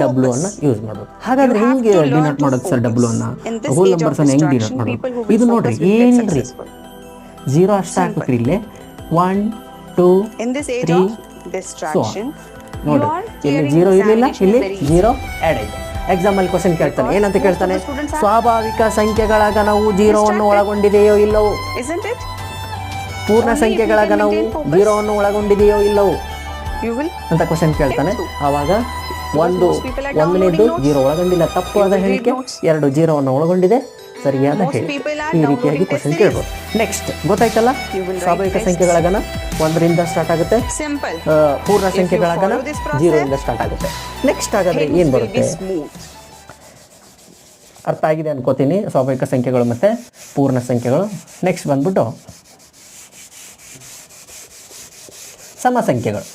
W ಅನ್ನು use ಮಾಡೋದು. ಹಾಗಾದ್ರೆ ಹೆಂಗೆ ಡಿನೋಟ್ ಮಾಡೋದು ಸರ್ ಡಬ್ಲ್ಯೂ ಅನ್ನು, ಹೋಲ್ ನಂಬರ್ಸ್ ಅನ್ನು ಹೆಂಗೆ ಡಿನೋಟ್ ಮಾಡೋದು? ಇದು ನೋಡ್ರಿ ಏನಿಲ್ರಿ, 0 ಅಷ್ಟೇ ಹಾಕ್ಬೇಕ್ರಿ ಇಲ್ಲಿ. 1 2 3 ಸೊ ನೋಡ್ರಿ ಇಲ್ಲಿ 0 ಇರಲಿಲ್ಲ, ಇಲ್ಲಿ 0 ಆ್ಯಡ್ ಆಯಿತು. ಎಕ್ಸಾಮಲ್ಲಿ ಕ್ವಶನ್ ಕೇಳ್ತಾನೆ, ಏನಂತ ಕೇಳ್ತಾನೆ? ಸ್ವಾಭಾವಿಕ ಸಂಖ್ಯೆಗಳ ಘನವು 0 ಅನ್ನು ಒಳಗೊಂಡಿದೆಯೋ ಇಲ್ಲವೋ, ಪೂರ್ಣ ಸಂಖ್ಯೆಗಳ ಘನವು 0 ಅನ್ನು ಒಳಗೊಂಡಿದೆಯೋ ಇಲ್ಲವೋ ಅಂತ ಕ್ವಶನ್ ಕೇಳ್ತಾನೆ. ಆವಾಗ ಒಂದನೇದು 0 ಒಳಗೊಂಡಿಲ್ಲ, ತಪ್ಪು ಆದ ಹೇಳಿಕೆ. 2 0 ಅನ್ನು ಒಳಗೊಂಡಿದೆ, ಸರಿಯಾದ ಹೇಳಿಕೆ. ಈ ರೀತಿಯಾಗಿ ಕ್ವಶನ್ ಕೇಳ್ಬೋದು. ನೆಕ್ಸ್ಟ್ ಗೊತ್ತಾಯ್ತಲ್ಲ, ಸ್ವಾಭಾವಿಕ ಸಂಖ್ಯೆಗಳ ಘನ 1ರಿಂದ ಸ್ಟಾರ್ಟ್ ಆಗುತ್ತೆ, ಪೂರ್ಣ ಸಂಖ್ಯೆಗಳ ಘನ 0 ಇಂದ ಸ್ಟಾರ್ಟ್ ಆಗುತ್ತೆ. ನೆಕ್ಸ್ಟ್ ಹಾಗಾದ್ರೆ ಏನು ಬರುತ್ತೆ? ಅರ್ಥ ಆಗಿದೆ ಅನ್ಕೋತೀನಿ, ಸ್ವಾಭಾವಿಕ ಸಂಖ್ಯೆಗಳು ಮತ್ತು ಪೂರ್ಣ ಸಂಖ್ಯೆಗಳು. ನೆಕ್ಸ್ಟ್ ಬಂದ್ಬಿಟ್ಟು ಸಮ ಸಂಖ್ಯೆಗಳು.